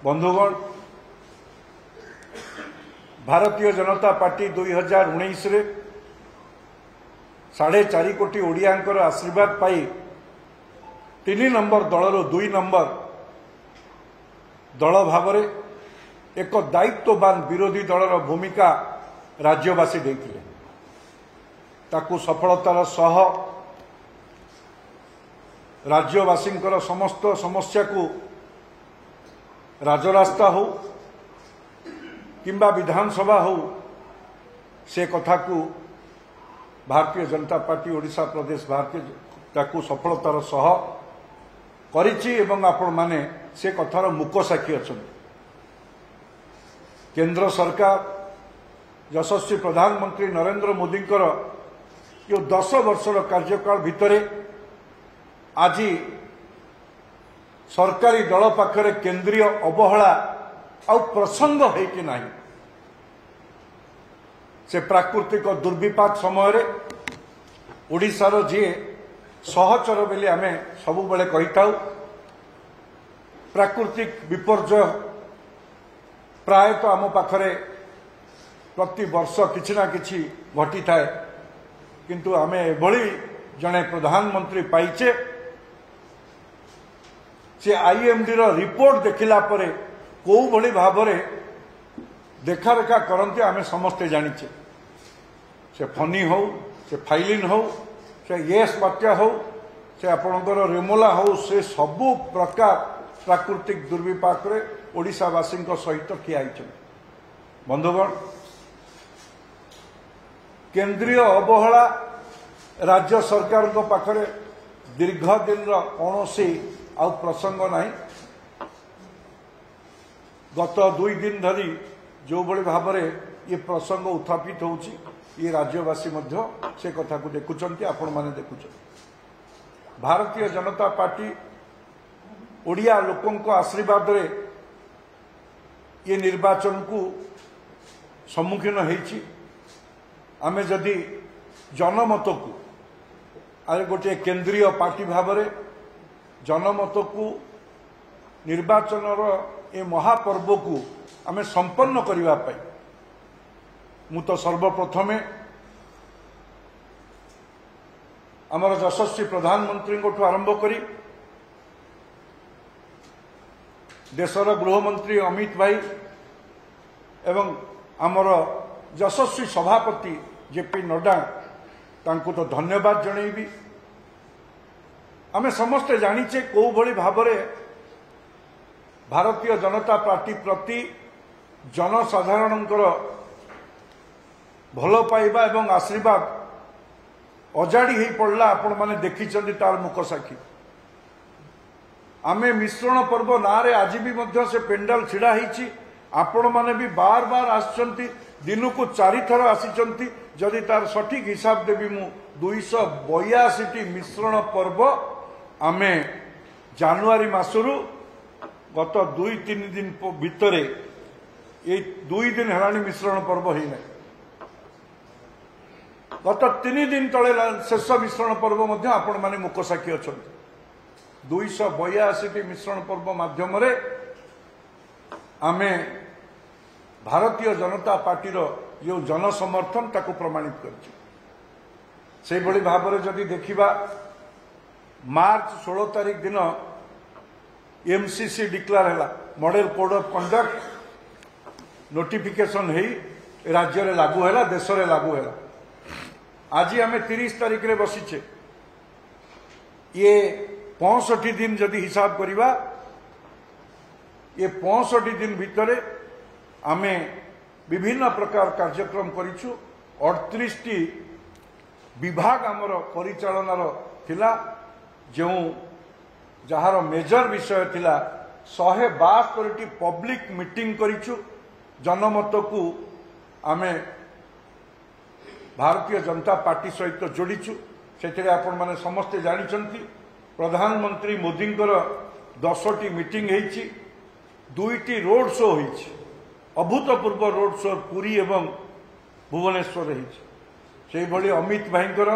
बंधुगण भारतीय जनता पार्टी 2019 रे 4.5 कोटी ओडियांकर आशीर्वाद पाई 3 नंबर दलर 2 नंबर दल भाव एक दायित्ववान विरोधी दलर भूमिका राज्यवासी देथिले ताकू सफलतार सह राज्यवासी समस्त समस्या को राजरास्ता हो किंबा विधानसभा हो से कथा को भारतीय जनता पार्टी ओडिशा प्रदेश भारतीय ताकू सफलतार सह करिछि एवं आपण माने से कथार मुक साक्षी अछंती। केंद्र सरकार यशस्वी प्रधानमंत्री नरेंद्र मोदी यो 10 वर्षर कार्यकाल भितरे आज सरकारी दल पाखरे केंद्रीय अवहेला आउ प्रसंग है कि नहीं से प्राकृतिक दुर्विपाक समय रे ओडिशार जी सहचर बेले आमे सबु बेले कहिताउ प्राकृतिक विपर्यय प्रायतः आम पाखरे प्रति वर्ष किछि ना किछि घटी थाए किंतु आमे एभली जने प्रधानमंत्री पाइचे से आईएमडी रो रिपोर्ट देखिला परे को भली भाव देखा रेखा करते आमे समस्ते जानिचे से फनी हो से फाइलिन हो से येस बात्या हो से आपणकर रेमोला हो से सबु प्रकार प्राकृतिक दुर्विपाक रे ओडिशावासी सहित ठिया बंधुगण केंद्रीय अवहेला राज्य सरकार पाखरे दीर्घ दिन कौनसी आउ प्रसंग नहीं गत 2 दिन धरी जो बड़े भाव ये प्रसंग उत्थापित होउची ये राज्यवासी मध्य से कथा को देखुचंती आपण माने देखुचंती। भारतीय जनता पार्टी ओडिया लोकंको आशीर्वाद रे ये निर्वाचन को सम्मुखीन होईची। आमे जदि जनमत को आरे गोटे केंद्रीय पार्टी भाव जनमत को निर्वाचन ए महापर्व को आमे संपन्न करिवा पाई मु तो सर्वप्रथमे आमर यशस्वी प्रधानमंत्री को आरंभ करी देशर गृहमंत्री अमित भाई एवं आमर यशस्वी सभापति जेपी नड्डा तांको तो धन्यवाद जनईबी। आमे समस्ते जानिचे को भली भावरे भारतीय जनता पार्टी प्रति जनसाधारणंकर भल पाइबा एवं आशीर्वाद अजाड़ी ही पड़ला आपण माने देखिचंदी तार मुख साक्षी। आमे मिश्रण पर्व ना रे आज भी मध्य से पेंडाल छिड़ा हिची आपण माने भी बार बार आसचंती दिन को 4 थर आसीचंती जदि तार सठिक हिसाब देवी मु 282 मिश्रण पर्व आमे जानुआरी मासरु गत 2-3 दिन भितरे ये 2 दिन हेलानी मिश्रण पर्व ही नहीं गत 3 दिन तले शेष मिश्रण पर्व मध्य आपण माने मुख साक्षी अछंती। 282 मिश्रण पर्व माध्यम रे आमे भारतीय जनता पार्टी रो यो जनसमर्थन ताको प्रमाणित करछि। से बड़ी भाव में जदि देखिबा मार्च 16 तारीख दिन एमसीसी डिक्लेयर हैला model code of conduct notification हेई राज्य रे लागू हैला देश रे लागू हैला। आज आमे 30 तारीख रे बसिछे ये 65 दिन जदि हिसाब करिबा ये 65 दिन भितरे आमे विभिन्न प्रकार कार्यक्रम करिछु। 38 विभाग आमर परिचालनार थिला जो जहार मेजर विषय थिला 172 पब्लिक मीटिंग करिछु। जनमत को आमे भारतीय जनता पार्टी सहित जोड़ीछु। से आपण माने समस्ते जानिचंती प्रधानमंत्री मोदींकर 10टी मीटिंग हेछि 2टी रोड शो हेछि अभूतपूर्व रोड शो पुरी एवं भुवनेश्वर से भली अमित भाईंकर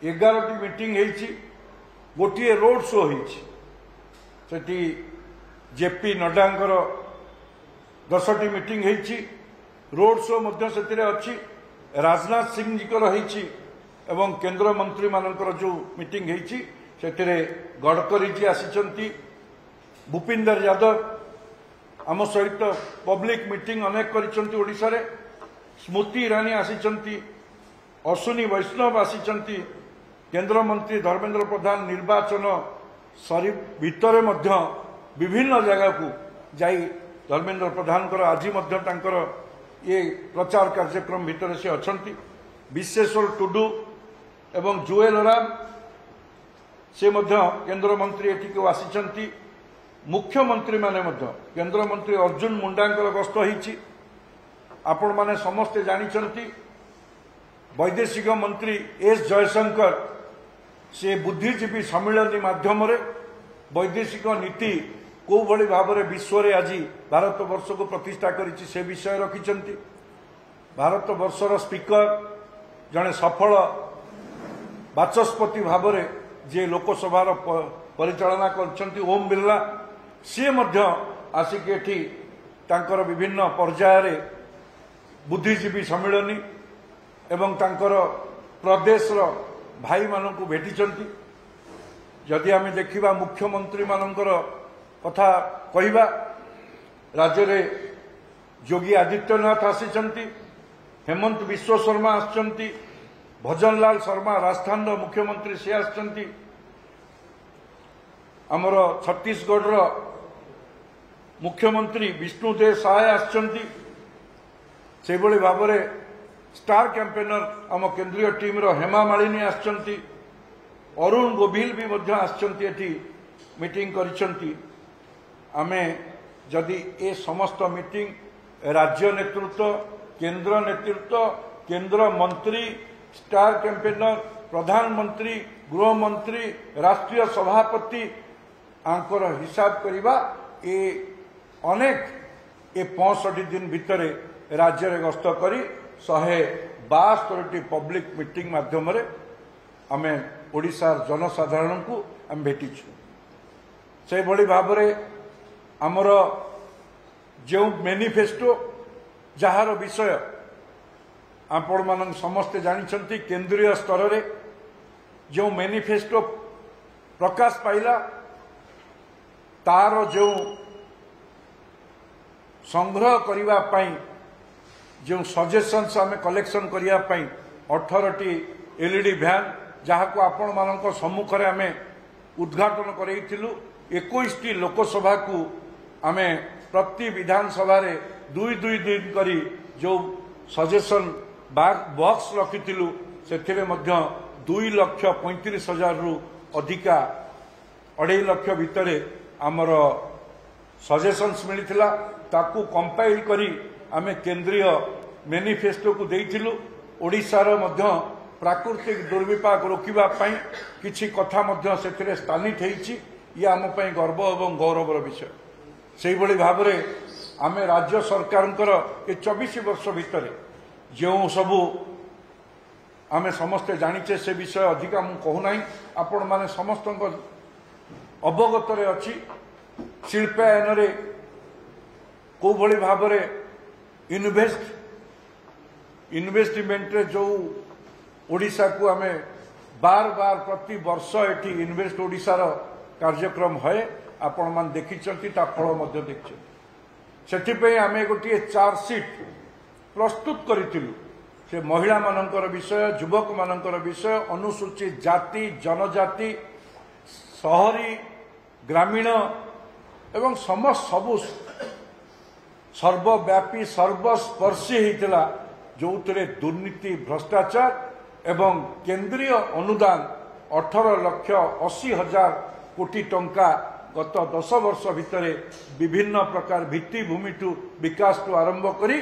11टी मीटिंग हेछि गोटे रोड शो हेछि सेठी जेपी नड्डांकर 10टी मीटिंग होईची रोड शो मध्य से अच्छी राजनाथ सिंह जी होईची एवं केंद्र मंत्री मानकर जो मीटिंग होईची से गडकरी जी आसी भूपिंदर यादव आम सहित पब्लिक मीटिंग अनेक करिसेंती ओडिशा रे स्मृति ईरानी आसी अश्विनी वैष्णव आसी केंद्र मंत्री धर्मेंद्र प्रधान निर्वाचन सरी भितर मध्य विभिन्न जगह को जाई धर्मेंद्र प्रधान आज ये प्रचार कार्यक्रम भितर से अछंती विश्वेश्वर टुडू एवं जुएल ओराम से मध्य केंद्र मंत्री एठी को आसी मुख्यमंत्री माने मध्य केंद्र मंत्री अर्जुन मुंडांकर गस्त होईची आपण माने समस्ते जानिचंती वैदेशिक मंत्री एस जयशंकर से बुद्धिजीवी सम्मेलन माध्यम वैदेशिक नीति को भली भाव में विश्व में आज भारत वर्ष को प्रतिष्ठा करिछि से विषय रखिछंती भारत वर्षर स्पीकर जड़े सफल बाचस्पति भाव में जे लोकसभा परिचालना करछंती ओम बिरला सी मध्य आसिक एठी तांकर विभिन्न पर्यायर बुद्धिजीवी सम्मेलनी एवं तांकर प्रदेश भाई मानू भेटिचंती जदि आम देखा मुख्यमंत्री मानकर कथा कहवा राज्य रे योगी आदित्यनाथ आसी हेमंत विश्व शर्मा आसचंती भजनलाल शर्मा राजस्थान मुख्यमंत्री सी आसचंती आमर छत्तीसगढ़ मुख्यमंत्री विष्णुदेव साय आसचंती से भली भाव में स्टार कैंपेनर आम केंद्रीय टीम रो हेमा मालिनी आसचंती अरुण गोभिल भी मध्य आसचंती एठी मीटिंग करिसंती आमे जदि ए समस्त मीटिंग राज्य नेतृत्व केंद्र मंत्री स्टार कैंपेनर प्रधानमंत्री गृहमंत्री राष्ट्रीय सभापति आंकर हिसाब करिबा ए अनेक ए 65 दिन भितर राज्य रे गस्त करी 172 पब्लिक मीटिंग माध्यम आम ओडिशार जनसाधारण को आम भेटिछु से भली भाव में आमर जो मैनिफेस्टो जार विषय आपण मान समस्ते जानिछंती केंद्रीय स्तर रे जो मैनिफेस्टो प्रकाश पाइला तार जो संग्रह करिवा पाई जो सजेशन्स आम कलेक्शन करने 18टी एलईडी भ्यान जहाँ को आपण मान सम्मुख में आम उद्घाटन करूँ 21टी लोकसभा को आम प्रति विधानसभा रे 2 दिन करी जो सजेशन बॉक्स रखिलु से 2,35,000 रु अधिका 2.5 लाख भितर आमर सजेशन्स मिलता ताकू कंपाइल करी आमे केंद्रीय मैनिफेस्टो को देइथिलु ओडिशार मध्य प्राकृतिक दुर्विपाक रोकिबा पई किछि कथा मध्य सेथिरे स्थानित हेइछि ये आम पई गर्व एवं गौरवर विषय सेहि भली भाव में आमे राज्य सरकारंकर ए 24 वर्ष भितर जो सबू आमे समस्ते जानिचे से विषय अधिका मु कहूना आपण माने समस्त अवगत रे अछि शिल्पायन रे को भली भाव में इन्वेस्टमेंट रे जो ओडिशा को आमे बार बार प्रति वर्ष एटी इन्वेस्ट ओडिशार कार्यक्रम है आपण मान देखिचंती ता फल मध्य देखिचंती सेठिपई आमे गोटे चार्जसीट प्रस्तुत करिथिलु से महिला मानकर विषय युवक मानकर विषय अनुसूचित जाति जनजाति शहरी ग्रामीण एवं समस्त सबु सर्वव्यापी सर्वस्पर्शी होता जो दुर्नीति भ्रष्टाचार एवं केंद्रीय अनुदान 18,80,000 कोटी टंका गत 10 वर्ष भितर विभिन्न प्रकार भित्तिभूमि टू विकास टू आरंभ करी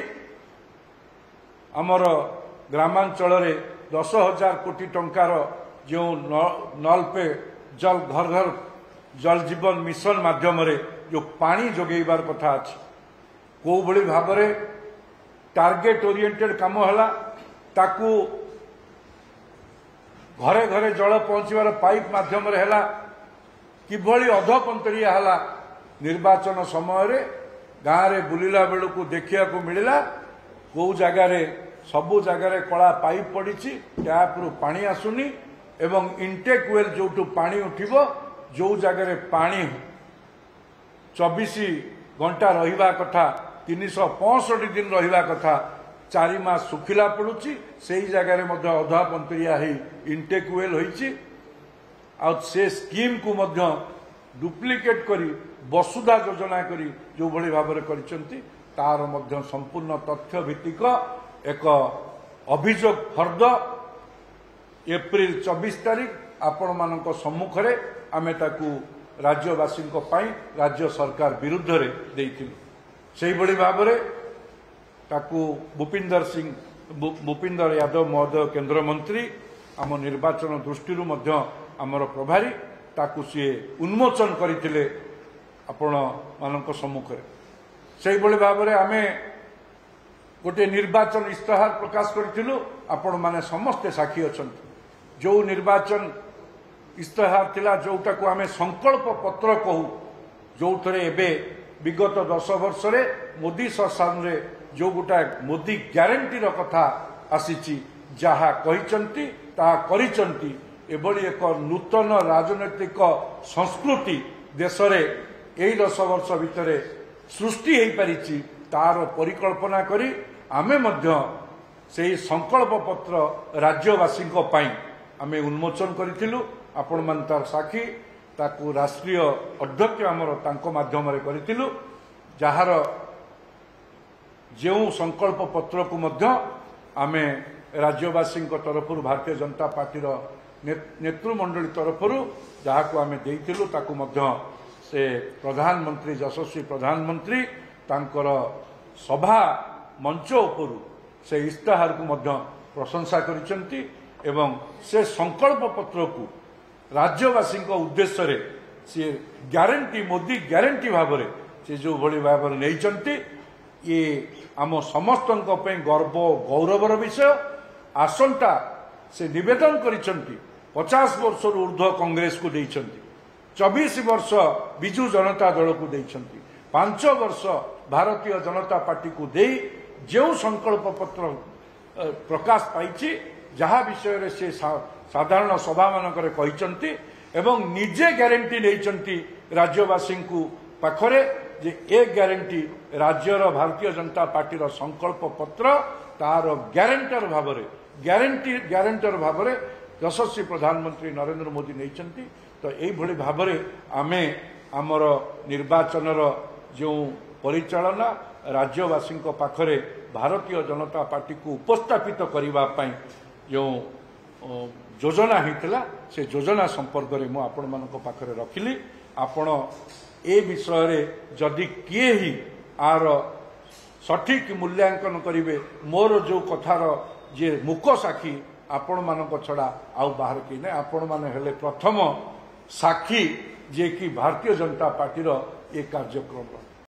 आमर ग्रामांचल 10,000 कोटी टंकार जो नल पे जल घर घर जल जीवन मिशन माध्यम जो पानी जोगेबार कथा अच्छी को भली भाव में टार्गेट ओरिएंटेड काम है ताकू घरे घरे जल पहुंचवार पाइप माध्यम है किभली अधपंतरिया है निर्वाचन समय गाँव में बुलिला बेलू देखा मिलला कौ जगार सबू जगार कला पाइप पड़ी टैप रु पानी आसुनी एवं इंटेक वेल जो पानी उठिब जो जगार पानी 24 घंटा रहिबा कथा 365 दिन रहिबा कथा 4 मास सुखिला पड़ुची से जगार अधा पंतरिया इंटेक वेल होइची आ से स्कीम को मध्य डुप्लिकेट करी वसुधा योजना करी जो भली भाव में तार मध्य संपूर्ण तथ्य भित्तिक एक अभियोग फर्द एप्रिल 24 तारीख आपण मानक सम्मुख में आमे ताकू राज्यवासी राज्य सरकार विरुद्ध रे देइथिलु से भली भाव में ताकू भूपिंदर यादव महोदय केंद्र मंत्री आम निर्वाचन दृष्टि आमर प्रभारी ताकू सी उन्मोचन करथिले आपण मानक सम्मुख में से भली भाव में आमे गोटे निर्वाचन इस्ताहार प्रकाश करूँ आपण माने समस्ते साक्षी अच्छा जो निर्वाचन इस्ताहार थिला जोटा को आमे संकल्प पत्र कहू जो थे एवं विगत 10 वर्ष रे मोदी शासन रे जो गोटा मोदी ग्यारंटीर कथा आसी जहा कहिचंती ताहा करिचंती एभली एक नूतन राजनैतिक संस्कृति देश रे एई 10 वर्ष भितर सृष्टि हो पारी तार परिकल्पना करी आमे मध्य से संकल्प पत्र राज्यवासी आमे उन्मोचन करिथिलु आपण मान तार साक्षी ताकू राष्ट्रीय अध्यक्ष आमर तांको माध्यम रे करिथिलु जहार जो संकल्प पत्र को मध्य आमे राज्यवासी तरफ भारतीय जनता पार्टीर नेतृमंडली तरफ जहाँ को आमे देइथिलु ताकू मध्य से प्रधानमंत्री यशस्वी प्रधानमंत्री तांकर सभा मंच उपरु से इस्ताहार को मध्य प्रशंसा करिसेंती एवं से संकल्प पत्र को राज्यवासी उद्देश्य रे से ग्यारंटी मोदी ग्यारंटी भाव में से जो भली भाव में नहीं ये आम समस्त गर्व गौरवर विषय आसंता से निवेदन करिसेंती 50 वर्ष ऊर्ध्व कांग्रेस को देइसेंती 24 वर्ष विजु जनता दल को देइसेंती 5 वर्ष भारतीय जनता पार्टी को दे जो संकल्प पत्र प्रकाश पाई जहा विषय रे से साधारण सभा मानक कहते एवं निजे ग्यारंटी नहीं राज्यवासी पाखरे जे ए ग्यारंटी राज्यर भारतीय जनता पार्टी संकल्प पत्र तार ग्यारंटर भाव ग्यारंटर भाव यशस्वी प्रधानमंत्री नरेंद्र मोदी नहीं तो यही भाव में आमे आमर निर्वाचन जो परिचालना राज्यवासी पाखरे भारतीय जनता पार्टी को उपस्थापित करने जो योजना होता से योजना संपर्क में मुझे आपण मान पाखरे रखिली आपण ए विषय जदि किए ही आर सठिक मूल्यांकन करेंगे मोर जो कथार जे मुख साक्षी आपण मान छड़ा आउ बाहर कि ना आपण मैंने हेले प्रथम साक्षी जे कि भारतीय जनता पार्टी ये कार्यक्रम